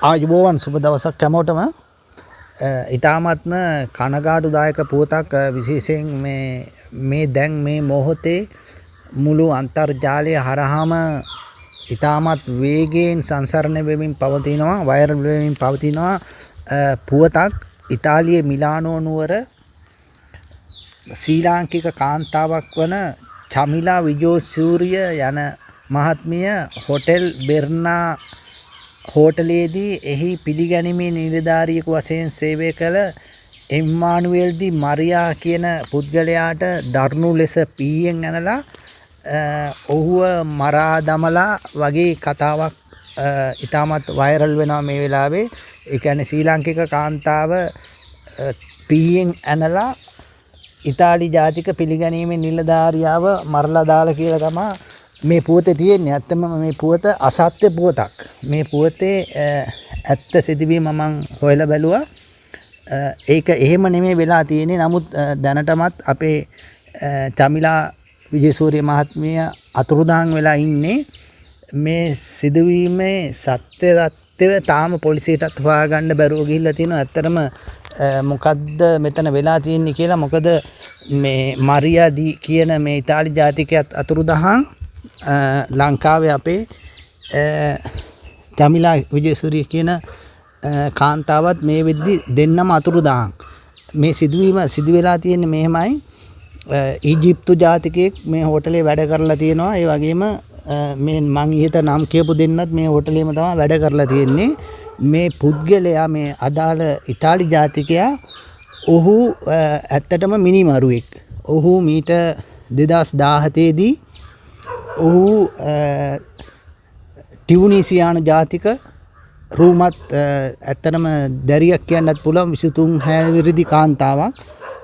ආයුබෝවන් සුබ දවසක් හැමෝටම. ඊ타මත්ම කනගාටුදායක පුවතක් විශේෂයෙන් මේ දැන් මේ මොහොතේ මුළු අන්තර්ජාලය හරහාම ඊ타මත් වේගයෙන් සංසරණය වෙමින් පවතිනවා, වෛරල් වෙමින් පවතිනවා පුවතක්. ඉතාලියේ මිලානෝ නුවර ශ්‍රී ලාංකික කාන්තාවක් වන චමිලා විජෝසූරිය යන මහත්මිය හොටෙල් බෙර්නා හෝටලයේදී එහි පිළිගැනීමේ නිලධාරියෙකු වශයෙන් සේවය කළ එම්මානුවෙල් ඩි මරියා කියන පුද්ගලයාට දරුණු ලෙස පීයෙන් ඇනලා ඔහුව මරා දමලා වගේ කතාවක් ඉතාමත් වෛරල් වෙනවා මේ වෙලාවේ. ඒ කියන්නේ ශ්‍රී ලාංකික කාන්තාව පීයෙන් ඇනලා ඉතාලි ජාතික පිළිගැනීමේ නිලධාරියාව මරලා දාලා කියලා තමයි මේ පුවතේ තියෙන්නේ. ඇත්තම මේ පුවත අසත්‍ය පුවතක්. මේ පුවතේ ඇත්ත සිදුවීම මම හොයලා බැලුවා. ඒක එහෙම නෙමෙයි වෙලා තියෙන්නේ. නමුත් දැනටමත් අපේ චමිලා විජේසූරිය මහත්මිය අතුරුදහන් වෙලා ඉන්නේ. මේ සිදුවීමේ සත්‍ය තත්ත්වය තාම පොලිසියටත් හොයාගන්න බැරුව ගිහිල්ලා තියෙනවා. ඇත්තටම මොකද්ද මෙතන වෙලා තියෙන්නේ කියලා. මොකද මේ මරියා ඩි කියන මේ ඉතාලි ජාතිකයත් අතුරුදහන්, ලංකාවේ අපේ චමිලා විජේසූරිය කියන කාන්තාවත් මේ වෙද්දි දෙන්නම අතුරුදහන්. මේ සිදුවීම සිදු වෙලා තියෙන්නේ මෙහෙමයි. ඊජිප්තු ජාතිකයෙක් මේ හෝටලේ වැඩ කරලා තියෙනවා. ඒ වගේම මේ මං ඉහත නම් කියපු දෙන්නත් මේ හෝටලේම තමයි වැඩ කරලා තියෙන්නේ. මේ පුද්ගලයා, මේ අදාළ ඉතාලි ජාතිකයා, ඔහු ඇත්තටම මිනිමරුවෙක්. ඔහු මීට 2017 දී ඔහු ටියුනීසියානු ජාතික රූමත් ඇත්තටම දැරියක් කියන්නත් පුළුවන් 23 හැවිරිදි කාන්තාවක්.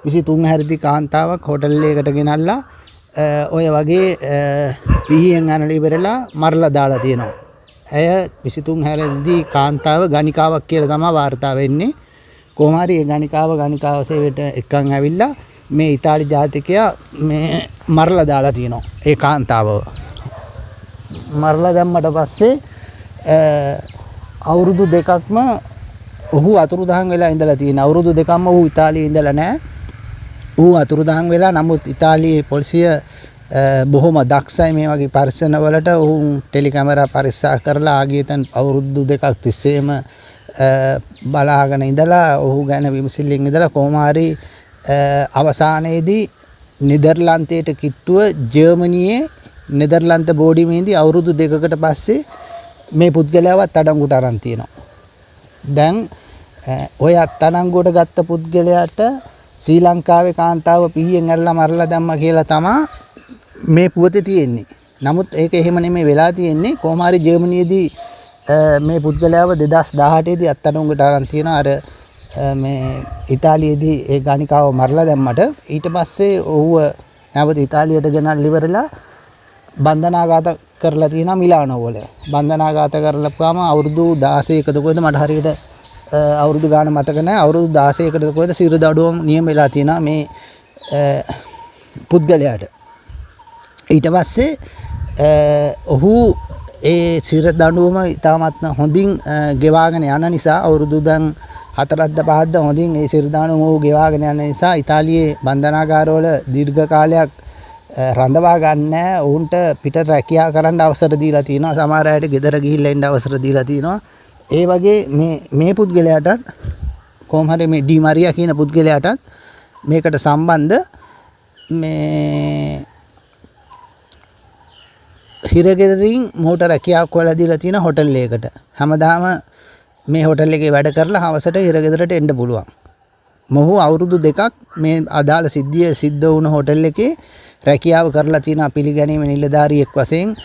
23 හැවිරිදි කාන්තාවක් හෝටල් එකකට ගෙනල්ලා ඔය වගේ පීයෙන් අනලා ඉවරලා මරලා දාලා තියෙනවා. ඇය 23 හැවිරිදි කාන්තාව ගණිකාවක් කියලා තමයි වාර්තා වෙන්නේ. කොහොම හරි ඒ ගණිකාව සේවයට එක්කන් ඇවිල්ලා මේ ඉතාලි ජාතිකයා මේ මරලා දාලා තියෙනවා. ඒ කාන්තාවව මරලා දැම්මට පස්සේ අවුරුදු දෙකක්ම ඔහු අතුරුදහන් වෙලා ඉඳලා තියෙනවා. අවුරුදු දෙකක්ම ඔහු ඉතාලියේ ඉඳලා නැහැ. ඔහු අතුරුදහන් වෙලා, නමුත් ඉතාලියේ පොලිසිය බොහොම දක්ෂයි මේ වගේ පරීක්ෂණ වලට. ඔහු ටෙලි කැමරා පරීක්ෂා කරලා ආගිය තැන් අවුරුදු දෙකක් තිස්සේම බලාගෙන ඉඳලා ඔහු ගැන විමසිල්ලෙන් ඉඳලා කොහොම හරි අවසානයේදී නෙදර්ලන්තයට කිට්ටුව ජර්මනියේ නෙදර්ලන්ත බෝඩිමේදී අවුරුදු දෙකකට පස්සේ මේ පුද්ගලයාවත් අඩංගුවට අරන් තියෙනවා. දැන් ඔය අත්අඩංගුවට ගත්ත පුද්ගලයාට ශ්‍රී ලංකාවේ කාන්තාව පිහියෙන් ඇරලා මරලා දැම්මා කියලා තමයි මේ පුවතේ තියෙන්නේ. නමුත් ඒක එහෙම නෙමෙයි වෙලා තියෙන්නේ. කොහොම හරි ජර්මනියේදී මේ පුද්ගලයාව 2018 දී අත්අඩංගුවට අරන් තියෙනවා. අර මේ ඉතාලියේදී ඒ ගණිකාව මරලා දැම්මට ඊට පස්සේ ඔහුව නැවත ඉතාලියට ගෙනල්ලා ඉවරලා බන්ධනාගත කරලා තියෙනවා මිලානෝ වල. බන්ධනාගත කරලපුවාම අවුරුදු 16කද කොහෙද මට හරියට අවුරුදු ගාන මතක නැහැ. අවුරුදු 16කද කොහෙද සිරදඩුවම නියම වෙලා තියෙනවා මේ පුද්ගලයාට. ඊට පස්සේ ඔහු ඒ සිරදඩුවම ඉතාමත් හොඳින් ගෙවාගෙන යන නිසා අවුරුදු දැන් 4ක්ද 5ක්ද හොඳින් ඒ සිරදඩුවම ඔහු ගෙවාගෙන යන නිසා ඉතාලියේ බන්ධනාගාරවල දීර්ඝ කාලයක් රඳවා ගන්න ඔවුන්ට පිට රැකියාව කරන්න අවසර දීලා තියෙනවා. සමහර අයට ගෙදර ගිහිල්ලා ඉන්න අවසර දීලා තියෙනවා. ඒ වගේ මේ පුද්ගලයාටත් කොහොම හරි මේ ඩි මරියා කියන පුද්ගලයාටත් මේකට සම්බන්ධ මේ හිරගෙදරින් මොහුට රැකියාවක් හොයලා දීලා තියෙන හෝටල් එකකට. හැමදාම මේ හෝටල් එකේ වැඩ කරලා හවසට හිරගෙදරට එන්න පුළුවන්. මොහු අවුරුදු දෙකක් මේ අදාළ සිද්ධිය සිද්ධ වුණ හෝටල් එකේ රැකියාව කරලා තියෙන පිළිගැනීමේ නිලධාරියෙක් වශයෙන්.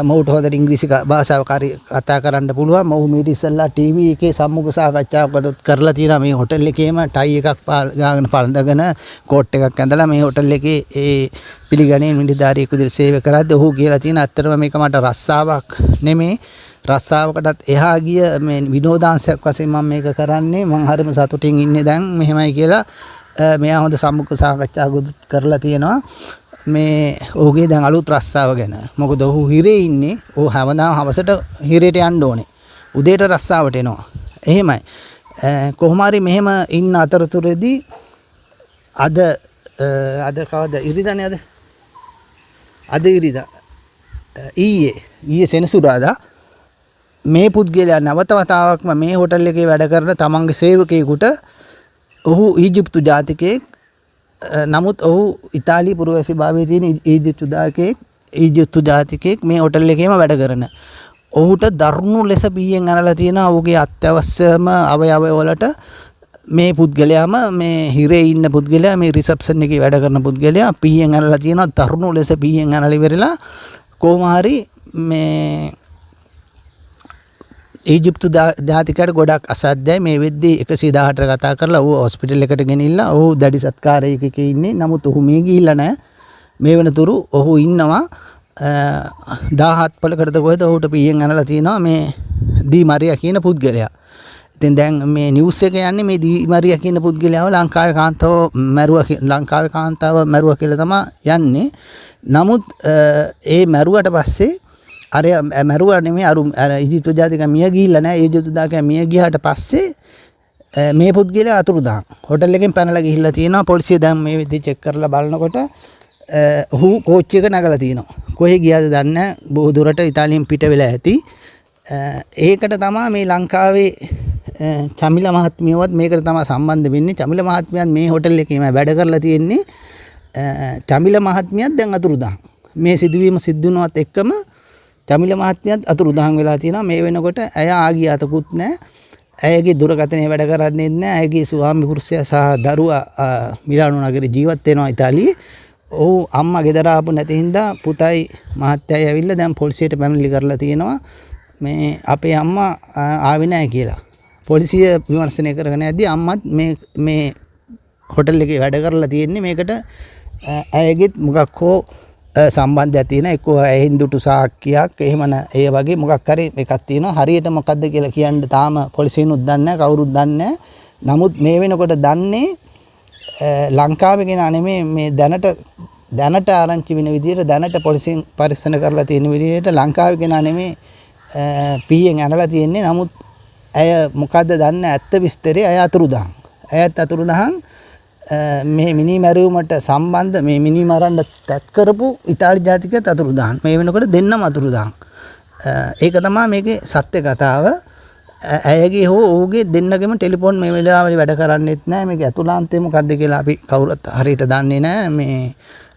මොහුට හොඳට ඉංග්‍රීසි භාෂාව කතා කරන්න පුළුවන්. මොහු මීට ඉස්සෙල්ලා ටීවී එකේ සම්මුඛ සාකච්ඡාවකට කරලා තියෙනවා. මේ හෝටල් එකේම ටයි එකක් ගාගෙන පළඳගෙන කෝට් එකක් ඇඳලා මේ හෝටල් එකේ ඒ පිළිගැනීමේ නිලධාරියෙකු විදිහට සේවය කරද්දී ඔහු කියලා තියෙන අත්‍තරම මේක මට රස්සාවක් නෙමෙයි, රස්සාවකටත් එහා ගිය මේ විනෝදාංශයක් වශයෙන් මම මේක කරන්නේ. මම හරිම සතුටින් ඉන්නේ දැන් මෙහෙමයි කියලා මෙයා හොඳ සම්මුඛ සාකච්ඡාවක් කරලා තියෙනවා. මේ ඔහුගේ දැන් අලුත් රස්සාව ගැන. මොකද ඔහු හිරේ ඉන්නේ. ඔහු හැමදාම හවසට හිරේට යන්න ඕනේ. උදේට රස්සාවට එනවා. එහෙමයි. කොහොම හරි මෙහෙම ඉන්න අතරතුරේදී අද කවද ඉරිදානේ අද ඉරිදා ඊයේ සෙනසුරාදා මේ පුද්ගලයා නැවත වතාවක්ම මේ හෝටල් එකේ වැඩ කරන තමන්ගේ සේවකයෙකුට ඔහු ඊජිප්තු ජාතිකයෙක් නමුත් ඔහු ඉතාලි පුරවැසි භාවයේ තියෙන ඊජිප්තු ජාතිකයෙක් මේ හෝටල් එකේම වැඩ කරන ඔහුට දරුණු ලෙස පීයෙන් අනලා තියෙනවා ඔහුගේ අත්‍යවශ්‍යම අවයව වලට මේ පුද්ගලයාම මේ හිරේ ඉන්න පුද්ගලයා මේ රිසෙප්ෂන් එකේ වැඩ කරන පුද්ගලයා පීයෙන් අනලා තියෙනවා දරුණු ලෙස පීයෙන් අනලා ඉවරලා කොහොම හරි මේ ඊජිප්තු ජාතිකයට ගොඩක් අසාධ්‍යයි මේ වෙද්දී 118ට කතා කරලා ඌ හොස්පිටල් එකට ගෙනිහිල්ලා ඌ දැඩි සත්කාරයක ඉන්නේ නමුත් ඌ මේ ගිහිල්ලා නැහැ මේ වෙනතුරු ඔහු ඉන්නවා 17 පළකට කොහෙද ඔහුට පීයෙන් අනලා තියෙනවා මේ දී මරියා කියන පුද්ගලයා. ඉතින් දැන් මේ නිවුස් එක යන්නේ මේ දී මරියා කියන පුද්ගලයාව ලංකාවේ කාන්තාව මැරුවා කියලා තමයි යන්නේ. නමුත් ඒ මැරුවට පස්සේ අර මැරුවා නෙමෙයි අර ඊජිප්තු ජාතික මිය ගිහිල්ලා නැහැ. ඊජිප්තු ජාතික මිය ගියාට පස්සේ මේ පුද්ගලයා අතුරුදහන් හෝටල් එකෙන් පැනලා ගිහිල්ලා තියෙනවා. පොලිසිය දැන් මේ විදිහට චෙක් කරලා බලනකොට ඔහු කෝච්චි එක නැගලා තියෙනවා. කොහේ ගියාද දන්නේ නැහැ. බොහෝ දුරට ඉතාලියෙන් පිට වෙලා ඇති. ඒකට තමයි මේ ලංකාවේ චමිල මහත්මියවත් මේකට තමයි සම්බන්ධ වෙන්නේ. චමිල මහත්මියත් මේ හෝටල් එකේම වැඩ කරලා තියෙන්නේ. චමිල මහත්මියත් දැන් අතුරුදහන්. මේ සිදුවීම සිද්ධ වුණාත් එක්කම චමිල මහත්මියත් අතුරුදහන් වෙලා තියෙනවා. මේ වෙනකොට ඇය ආගිය අතකුත් නැහැ. ඇයගේ දුරකථනයේ වැඩ කරන්නේ නැහැ. ඇයගේ ස්වාමි පුරුෂයා සහ දරුවා මිලානෝ නගරේ ජීවත් වෙනවා ඉතාලියේ. ඔහු අම්මා ගෙදර ආපු නැති හින්දා පුතයි මහත්තයයි ඇවිල්ලා දැන් පොලිසියට පැමිණිලි කරලා තියෙනවා. මේ අපේ අම්මා ආවේ නැහැ කියලා. පොලිසිය විමර්ශනය කරගෙන යද්දී අම්මත් මේ හෝටල් එකේ වැඩ කරලා තියෙන්නේ මේකට ඇයගෙත් මොකක් හෝ සම්බන්ධයක් තියෙනවා. එක්කෝ ඇහෙන් දුටු සාක්කියක් එහෙම ඒ වගේ මොකක් හරි එකක් තියෙනවා. හරියට මොකද්ද කියලා කියන්න තාම පොලිසියනුත් දන්නේ නැහැ කවුරුත් දන්නේ නැහැ. නමුත් මේ වෙනකොට දන්නේ ලංකාවේ කෙනා නෙමෙයි මේ දැනට ආරංචි වෙන විදිහට දැනට පොලිසියෙන් පරීක්ෂණ කරලා තියෙන විදිහට ලංකාවේ කෙනා නෙමෙයි පීයෙන් අනලා තියෙන්නේ. නමුත් ඇය මොකද්ද දන්නේ ඇත්ත විස්තරය ඇය අතුරුදහන්. ඇයත් අතුරුදහන් මේ මිනි මැරුමට සම්බන්ධ මේ මිනි මරන්න තත් කරපු ඉතාලි ජාතිකයත් අතුරුදහන්. මේ වෙනකොට දෙන්නම අතුරුදහන්. ඒක තමයි මේකේ සත්‍ය කතාව. ඇයගේ හෝ ඔහුගේ දෙන්නගෙම ටෙලිෆෝන් මේ වෙලාවේ වැඩ කරන්නේත් නැහැ. මේක ඇතුළාන්තය මොකද්ද කියලා අපි කවුරුත් හරියට දන්නේ නැහැ. මේ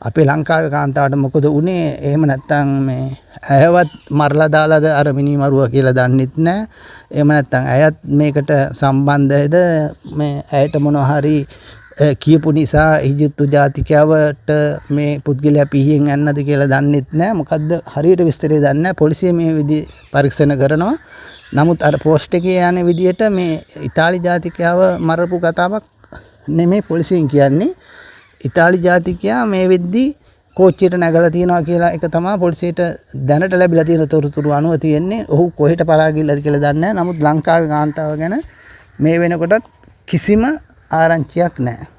අපේ ලංකාවේ කාන්තාවට මොකද වුනේ? එහෙම නැත්නම් මේ ඇයවත් මරලා දාලාද අර මිනි මරුවා කියලා දන්නෙත් නැහැ. එහෙම නැත්නම් ඇයත් මේකට සම්බන්ධද මේ ඇයට මොනවා හරි කියපු නිසා ඊජිප්තු ජාතිකයවට මේ පුද්ගලයා පිහියෙන් යන්නද කියලා දන්නෙත් නැහැ. මොකද්ද හරියට විස්තරය දන්නේ නැහැ. පොලිසිය මේ විදි පරීක්ෂණ කරනවා. නමුත් අර පෝස්ට් එකේ යන විදියට මේ ඉතාලි ජාතිකයව මරපු කතාවක් නෙමෙයි පොලිසියෙන් කියන්නේ. ඉතාලි ජාතිකයා මේ වෙද්දී කෝච්චියට නැගලා තියෙනවා කියලා එක තමයි පොලිසියට දැනට ලැබිලා තියෙන තොරතුරු අනුව තියෙන්නේ. ඔහු කොහෙට පලා ගිහලාද කියලා දන්නේ නැහැ. නමුත් ලංකාවේ කාන්තාව ගැන මේ වෙනකොටත් කිසිම ආරංචියක් නැහැ.